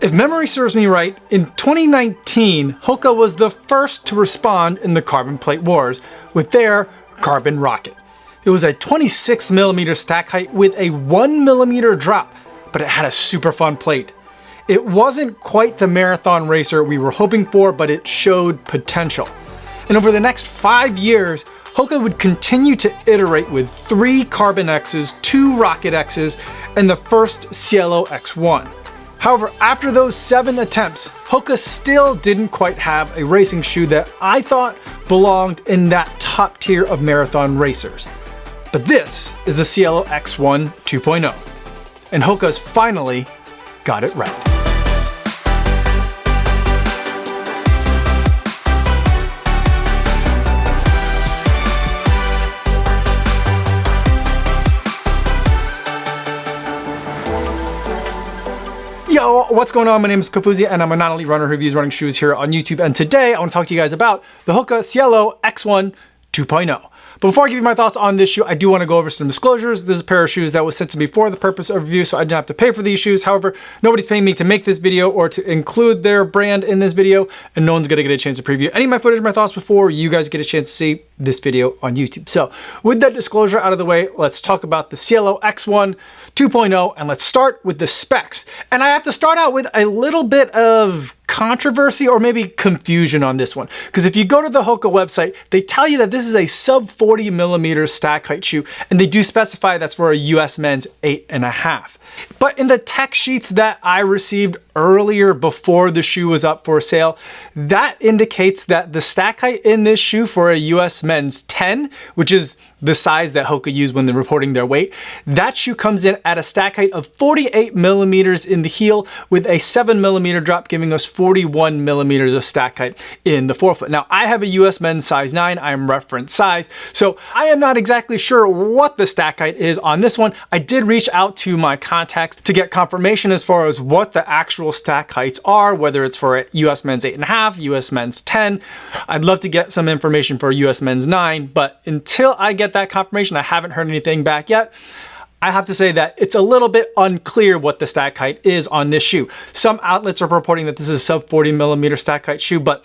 If memory serves me right, in 2019, Hoka was the first to respond in the carbon plate wars with their Carbon Rocket. It was a 26mm stack height with a 1mm drop, but it had a super fun plate. It wasn't quite the marathon racer we were hoping for, but it showed potential. And over the next 5 years, Hoka would continue to iterate with 3 Carbon X's, 2 Rocket X's, and the first Cielo X1. However, after those 7 attempts, Hoka still didn't quite have a racing shoe that I thought belonged in that top tier of marathon racers. But this is the Cielo X1 2.0, and Hoka's finally got it right. Yo, what's going on? My name is Kafuzi and I'm a non-elite runner who reviews running shoes here on YouTube. And today I want to talk to you guys about the Hoka Cielo X1 2.0. But before I give you my thoughts on this shoe, I do want to go over some disclosures. This is a pair of shoes that was sent to me for the purpose of review, so I didn't have to pay for these shoes. However, nobody's paying me to make this video or to include their brand in this video, and no one's going to get a chance to preview any of my footage or my thoughts before you guys get a chance to see this video on YouTube. So with that disclosure out of the way, let's talk about the Cielo X1 2.0, and let's start with the specs. And I have to start out with a little bit of controversy or maybe confusion on this one, because if you go to the Hoka website, they tell you that this is a sub 40mm stack height shoe, and they do specify that's for a US men's 8.5. But in the tech sheets that I received earlier before the shoe was up for sale, that indicates that the stack height in this shoe for a US men's 10, which is the size that Hoka used when they're reporting their weight, that shoe comes in at a stack height of 48mm in the heel with a 7mm drop, giving us 41mm of stack height in the forefoot. Now, I have a US men's size 9, I'm reference size, so I am not exactly sure what the stack height is on this one. I did reach out to my contacts to get confirmation as far as what the actual stack heights are, whether it's for a US men's 8.5, US men's 10. I'd love to get some information for US men's 9, but until I get that confirmation, I haven't heard anything back yet. I have to say that it's a little bit unclear what the stack height is on this shoe. Some outlets are reporting that this is a sub 40mm stack height shoe, but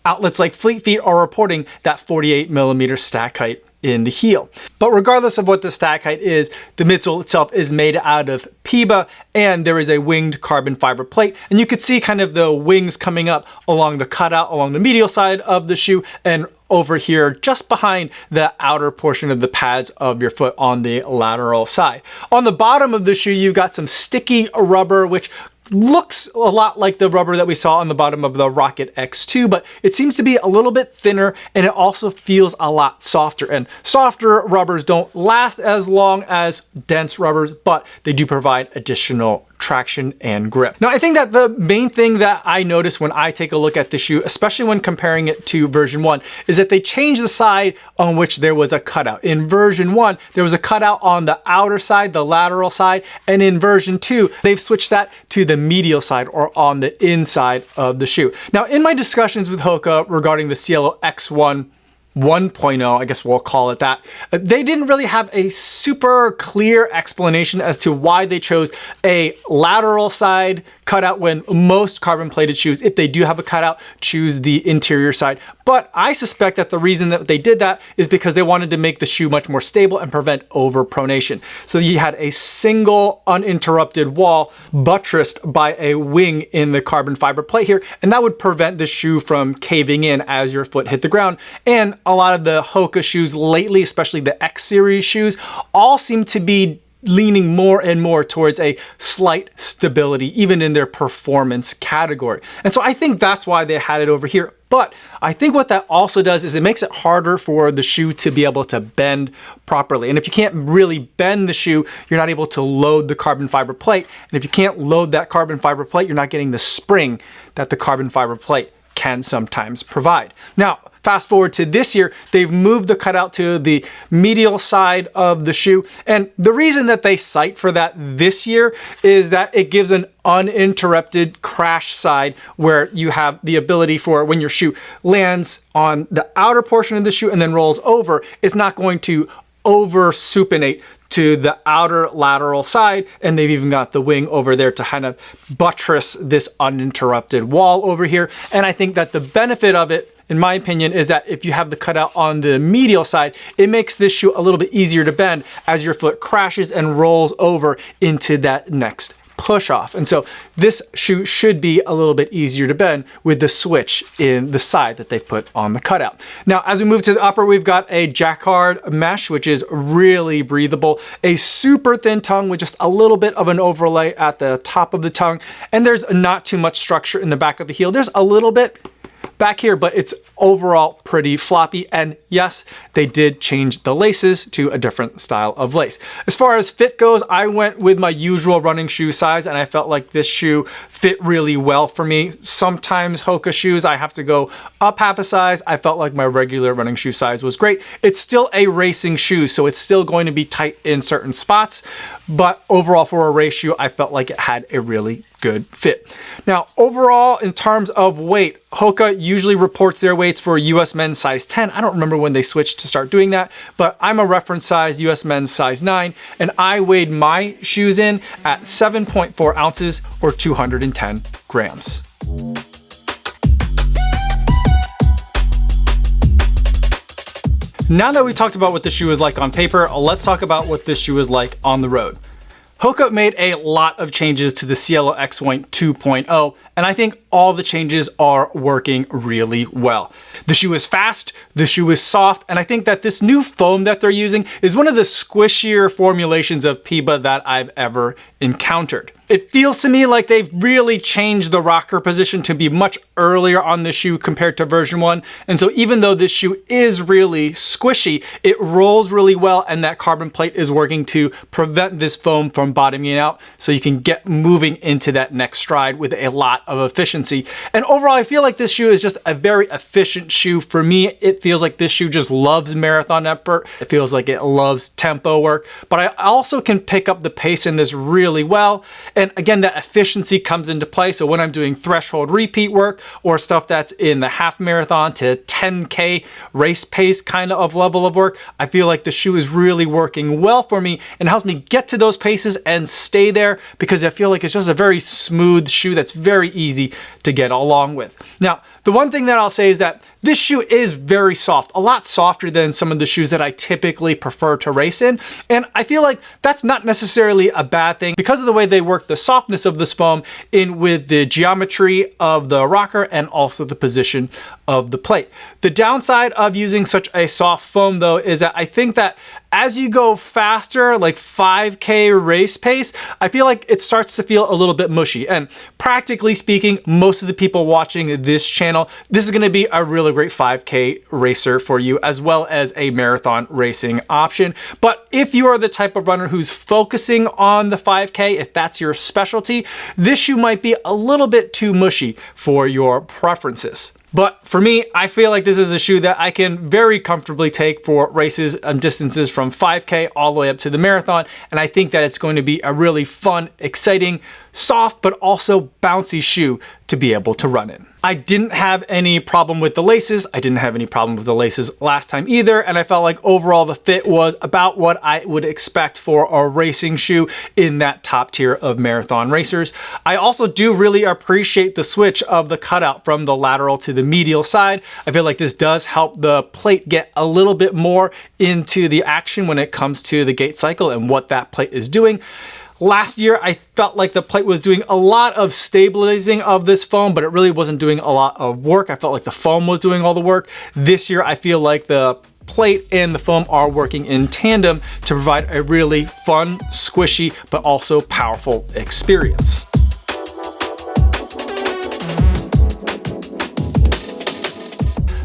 outlets like Fleet Feet are reporting that 48mm stack height in the heel. But regardless of what the stack height is, the midsole itself is made out of PEBA, and there is a winged carbon fiber plate, and you could see kind of the wings coming up along the cutout along the medial side of the shoe and over here just behind the outer portion of the pads of your foot on the lateral side. On the bottom of the shoe, you've got some sticky rubber, which looks a lot like the rubber that we saw on the bottom of the Rocket X2, but it seems to be a little bit thinner, and it also feels a lot softer. And softer rubbers don't last as long as dense rubbers, but they do provide additional traction and grip. Now, I think that the main thing that I notice when I take a look at the shoe, especially when comparing it to version 1, is that they changed the side on which there was a cutout. In version 1, there was a cutout on the outer side, the lateral side, and in version 2, they've switched that to the medial side or on the inside of the shoe. Now, in my discussions with Hoka regarding the Cielo X1 1.0, I guess we'll call it that, they didn't really have a super clear explanation as to why they chose a lateral side cutout when most carbon plated shoes, if they do have a cutout, choose the interior side. But I suspect that the reason that they did that is because they wanted to make the shoe much more stable and prevent overpronation. So you had a single uninterrupted wall buttressed by a wing in the carbon fiber plate here, and that would prevent the shoe from caving in as your foot hit the ground. And a lot of the Hoka shoes lately, especially the X series shoes, all seem to be leaning more and more towards a slight stability, even in their performance category. And so I think that's why they had it over here. But I think what that also does is it makes it harder for the shoe to be able to bend properly. And if you can't really bend the shoe, you're not able to load the carbon fiber plate. And if you can't load that carbon fiber plate, you're not getting the spring that the carbon fiber plate can sometimes provide. Now, fast forward to this year, they've moved the cutout to the medial side of the shoe. And the reason that they cite for that this year is that it gives an uninterrupted crash side where you have the ability for when your shoe lands on the outer portion of the shoe and then rolls over, it's not going to over supinate to the outer lateral side, and they've even got the wing over there to kind of buttress this uninterrupted wall over here. And I think that the benefit of it, in my opinion, is that if you have the cutout on the medial side, it makes this shoe a little bit easier to bend as your foot crashes and rolls over into that next push off. And so this shoe should be a little bit easier to bend with the switch in the side that they've put on the cutout. Now, as we move to the upper, we've got a jacquard mesh, which is really breathable, a super thin tongue with just a little bit of an overlay at the top of the tongue. And there's not too much structure in the back of the heel. There's a little bit back here, but it's overall pretty floppy. And yes, they did change the laces to a different style of lace. As far as fit goes, I went with my usual running shoe size, and I felt like this shoe fit really well for me. Sometimes Hoka shoes, I have to go up half a size. I felt like my regular running shoe size was great. It's still a racing shoe, so it's still going to be tight in certain spots, but overall for a race shoe, I felt like it had a really good fit. Now, overall, in terms of weight, Hoka usually reports their weights for US men's size 10. I don't remember when they switched to start doing that, but I'm a reference size US men's size 9, and I weighed my shoes in at 7.4 ounces or 210 grams. Now that we talked about what the shoe is like on paper, let's talk about what this shoe is like on the road. Hoka made a lot of changes to the Cielo X1 2.0, and I think all the changes are working really well. The shoe is fast, the shoe is soft, and I think that this new foam that they're using is one of the squishier formulations of PIBA that I've ever encountered. It feels to me like they've really changed the rocker position to be much earlier on the shoe compared to version 1. And so even though this shoe is really squishy, it rolls really well, and that carbon plate is working to prevent this foam from bottoming out so you can get moving into that next stride with a lot of efficiency. And overall, I feel like this shoe is just a very efficient shoe. For me, it feels like this shoe just loves marathon effort. It feels like it loves tempo work, but I also can pick up the pace in this really well. And again, that efficiency comes into play. So when I'm doing threshold repeat work or stuff that's in the half marathon to 10K race pace kind of level of work, I feel like the shoe is really working well for me and helps me get to those paces and stay there, because I feel like it's just a very smooth shoe that's very easy to get along with. Now, the one thing that I'll say is that this shoe is very soft, a lot softer than some of the shoes that I typically prefer to race in. And I feel like that's not necessarily a bad thing because of the way they work the softness of this foam in with the geometry of the rocker and also the position of the plate. The downside of using such a soft foam though is that I think that as you go faster, like 5K race pace, I feel like it starts to feel a little bit mushy. And practically speaking, most of the people watching this channel, this is gonna be a really great 5K racer for you, as well as a marathon racing option. But if you are the type of runner who's focusing on the 5K, if that's your specialty, this shoe might be a little bit too mushy for your preferences. But for me, I feel like this is a shoe that I can very comfortably take for races and distances from 5K all the way up to the marathon. And I think that it's going to be a really fun, exciting, soft, but also bouncy shoe to be able to run in. I didn't have any problem with the laces. I didn't have any problem with the laces last time either. And I felt like overall the fit was about what I would expect for a racing shoe in that top tier of marathon racers. I also do really appreciate the switch of the cutout from the lateral to the medial side. I feel like this does help the plate get a little bit more into the action when it comes to the gait cycle and what that plate is doing. Last year, I felt like the plate was doing a lot of stabilizing of this foam, but it really wasn't doing a lot of work. I felt like the foam was doing all the work. This year, I feel like the plate and the foam are working in tandem to provide a really fun, squishy, but also powerful experience.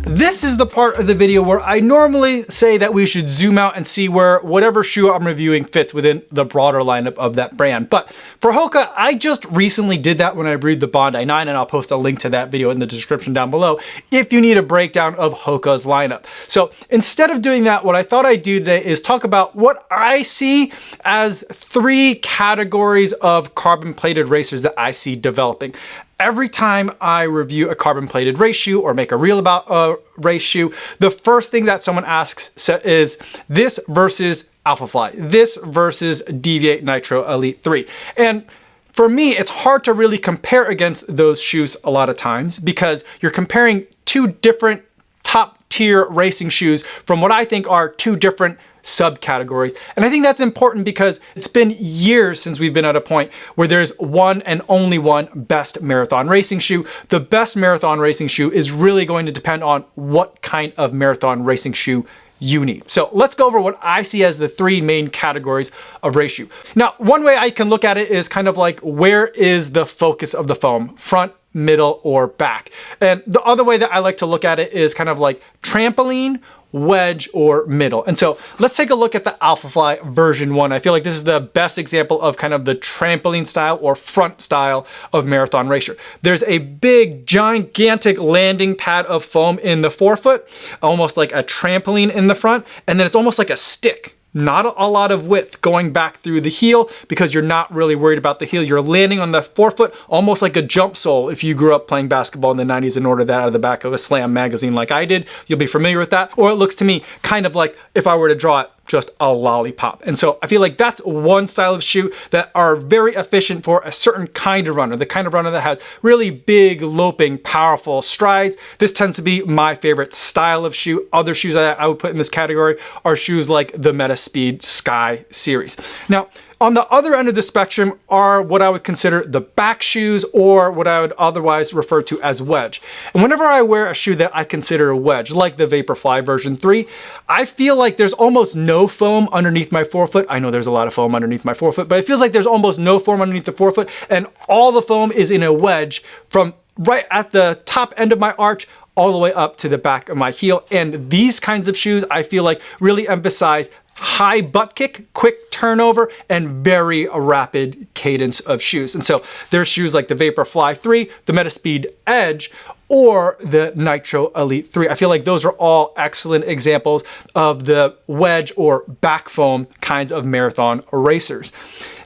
This is the part of the video where I normally say that we should zoom out and see where whatever shoe I'm reviewing fits within the broader lineup of that brand. But for Hoka, I just recently did that when I reviewed the Bondi 9, and I'll post a link to that video in the description down below if you need a breakdown of Hoka's lineup. So instead of doing that, what I thought I'd do today is talk about what I see as 3 categories of carbon plated racers that I see developing. Every time I review a carbon plated race shoe or make a reel about a race shoe, the first thing that someone asks is this versus Alphafly. This versus Deviate Nitro Elite 3. And for me, it's hard to really compare against those shoes a lot of times because you're comparing two different top tier racing shoes from what I think are two different subcategories. And I think that's important because it's been years since we've been at a point where there's one and only one best marathon racing shoe. The best marathon racing shoe is really going to depend on what kind of marathon racing shoe you need. So let's go over what I see as the three main categories of race shoe. Now, one way I can look at it is kind of like, where is the focus of the foam? Front, middle, or back? And the other way that I like to look at it is kind of like trampoline, wedge, or middle. And so let's take a look at the Alphafly version 1. I feel like this is the best example of kind of the trampoline style or front style of marathon racer. There's a big, gigantic landing pad of foam in the forefoot, almost like a trampoline in the front, and then it's almost like a stick. Not a lot of width going back through the heel because you're not really worried about the heel. You're landing on the forefoot almost like a jump sole. If you grew up playing basketball in the 90s and ordered that out of the back of a Slam magazine like I did, you'll be familiar with that. Or it looks to me kind of like, if I were to draw it, just a lollipop. And so I feel like that's one style of shoe that are very efficient for a certain kind of runner, the kind of runner that has really big, loping, powerful strides. This tends to be my favorite style of shoe. Other shoes that I would put in this category are shoes like the Metaspeed Sky series. Now, on the other end of the spectrum are what I would consider the back shoes, or what I would otherwise refer to as wedge. And whenever I wear a shoe that I consider a wedge, like the Vaporfly version 3, I feel like there's almost no foam underneath my forefoot. I know there's a lot of foam underneath my forefoot, but it feels like there's almost no foam underneath the forefoot, and all the foam is in a wedge from right at the top end of my arch all the way up to the back of my heel. And these kinds of shoes, I feel like, really emphasize high butt kick, quick turnover, and very rapid cadence of shoes. And so there's shoes like the Vaporfly 3, the Metaspeed Edge, or the Nitro Elite 3. I feel like those are all excellent examples of the wedge or back foam kinds of marathon racers.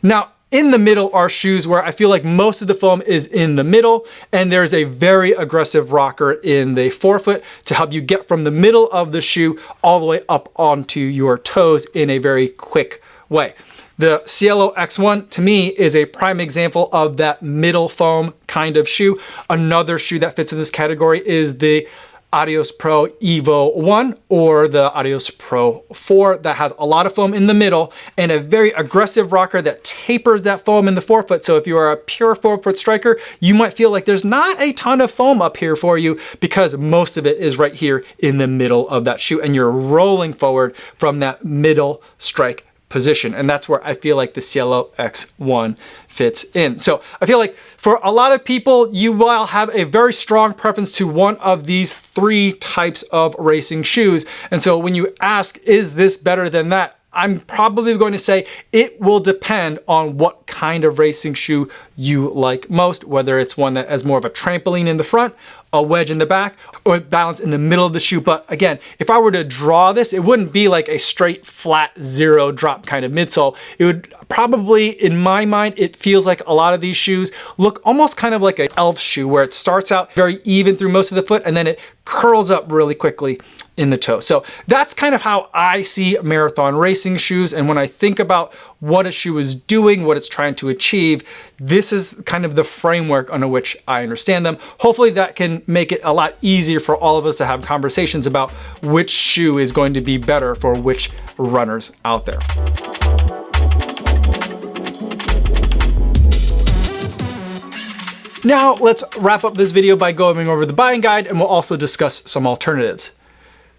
Now, in the middle are shoes where I feel like most of the foam is in the middle, and there's a very aggressive rocker in the forefoot to help you get from the middle of the shoe all the way up onto your toes in a very quick way. The Cielo X1 to me is a prime example of that middle foam kind of shoe. Another shoe that fits in this category is the Adios Pro Evo 1 or the Adios Pro 4 that has a lot of foam in the middle and a very aggressive rocker that tapers that foam in the forefoot. So if you are a pure forefoot striker, you might feel like there's not a ton of foam up here for you because most of it is right here in the middle of that shoe, and you're rolling forward from that middle strike position. And that's where I feel like the Cielo X1 fits in. So I feel like for a lot of people, you will have a very strong preference to one of these three types of racing shoes. And so when you ask, is this better than that? I'm probably going to say it will depend on what kind of racing shoe you like most, whether it's one that has more of a trampoline in the front, a wedge in the back, or balance in the middle of the shoe. But again, if I were to draw this, it wouldn't be like a straight flat zero drop kind of midsole. It would probably, in my mind, it feels like a lot of these shoes look almost kind of like an elf shoe where it starts out very even through most of the foot and then it curls up really quickly in the toe. So that's kind of how I see marathon racing shoes. And when I think about what a shoe is doing, what it's trying to achieve, this is kind of the framework under which I understand them. Hopefully that can make it a lot easier for all of us to have conversations about which shoe is going to be better for which runners out there. Now let's wrap up this video by going over the buying guide, and we'll also discuss some alternatives.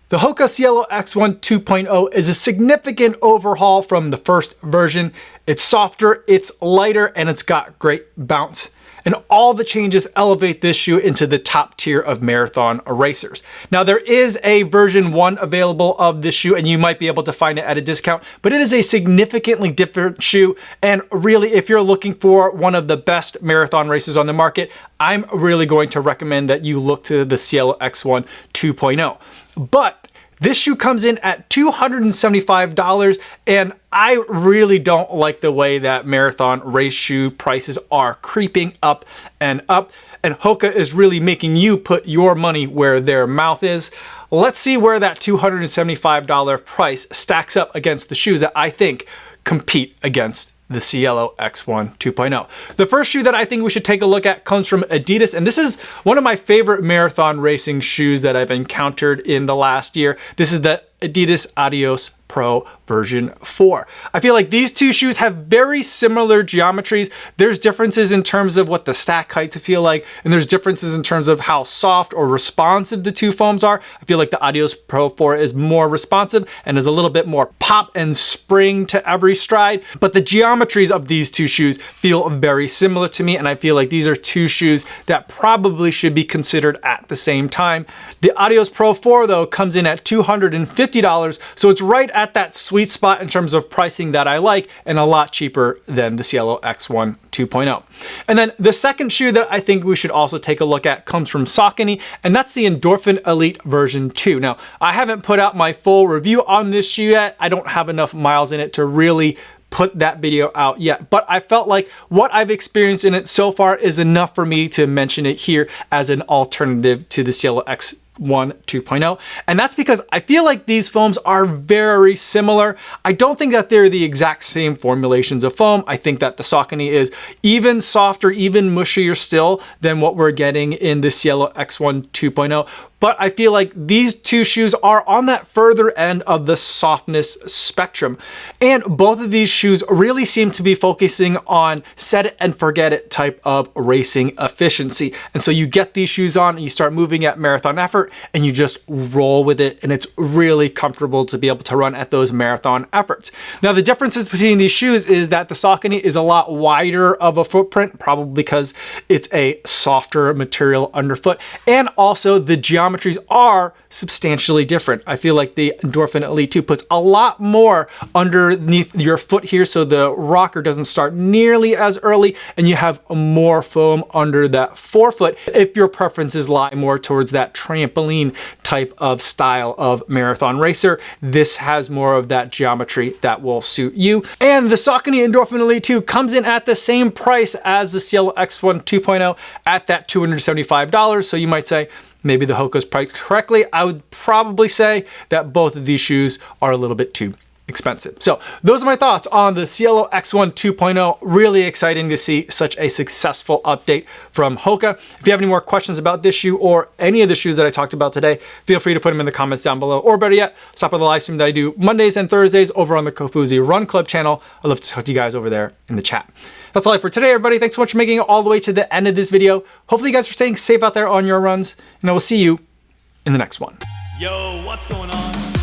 The Hoka Cielo X1 2.0 is a significant overhaul from the first version. It's softer, it's lighter, and it's got great bounce. And all the changes elevate this shoe into the top tier of marathon racers. Now there is a version 1 available of this shoe, and you might be able to find it at a discount, but it is a significantly different shoe. And really, if you're looking for one of the best marathon racers on the market, I'm really going to recommend that you look to the Cielo X1 2.0. But This shoe comes in at $275, and I really don't like the way that marathon race shoe prices are creeping up and up, and Hoka is really making you put your money where their mouth is. Let's see where that $275 price stacks up against the shoes that I think compete against the Cielo X1 2.0. The first shoe that I think we should take a look at comes from Adidas, and this is one of my favorite marathon racing shoes that I've encountered in the last year. This is the Adidas Adios Pro version 4. I feel like these two shoes have very similar geometries. There's differences in terms of what the stack heights feel like, and there's differences in terms of how soft or responsive the two foams are. I feel like the Adios Pro 4 is more responsive and is a little bit more pop and spring to every stride, but the geometries of these two shoes feel very similar to me, and I feel like these are two shoes that probably should be considered at the same time. The Adios Pro 4 though comes in at $250, so it's right at that sweet spot in terms of pricing that I like, and a lot cheaper than the Cielo X1 2.0. And then the second shoe that I think we should also take a look at comes from Saucony, and that's the Endorphin Elite version 2. Now, I haven't put out my full review on this shoe yet. I don't have enough miles in it to really put that video out yet, but I felt like what I've experienced in it so far is enough for me to mention it here as an alternative to the Cielo X1 2.0, and that's because I feel like these foams are very similar. I don't think that they're the exact same formulations of foam. I think that the Saucony is even softer, even mushier still than what we're getting in the Cielo X1 2.0. But I feel like these two shoes are on that further end of the softness spectrum. And both of these shoes really seem to be focusing on set it and forget it type of racing efficiency. And so you get these shoes on and you start moving at marathon effort and you just roll with it, and it's really comfortable to be able to run at those marathon efforts. Now, the differences between these shoes is that the Saucony is a lot wider of a footprint, probably because it's a softer material underfoot, and also the geometries are substantially different. I feel like the Endorphin Elite 2 puts a lot more underneath your foot here, so the rocker doesn't start nearly as early, and you have more foam under that forefoot if your preferences lie more towards that trampoline type of style of marathon racer. This has more of that geometry that will suit you. And the Saucony Endorphin Elite 2 comes in at the same price as the Cielo X1 2.0 at that $275. So you might say, maybe the Hoka's priced correctly. I would probably say that both of these shoes are a little bit too expensive. So those are my thoughts on the Cielo X1 2.0. Really exciting to see such a successful update from Hoka. If you have any more questions about this shoe or any of the shoes that I talked about today, feel free to put them in the comments down below, or better yet, stop by the live stream that I do Mondays and Thursdays over on the Kofuzi Run Club channel. I'd love to talk to you guys over there in the chat. That's all I have for today, everybody. Thanks so much for making it all the way to the end of this video. Hopefully you guys are staying safe out there on your runs, and I will see you in the next one. Yo, what's going on?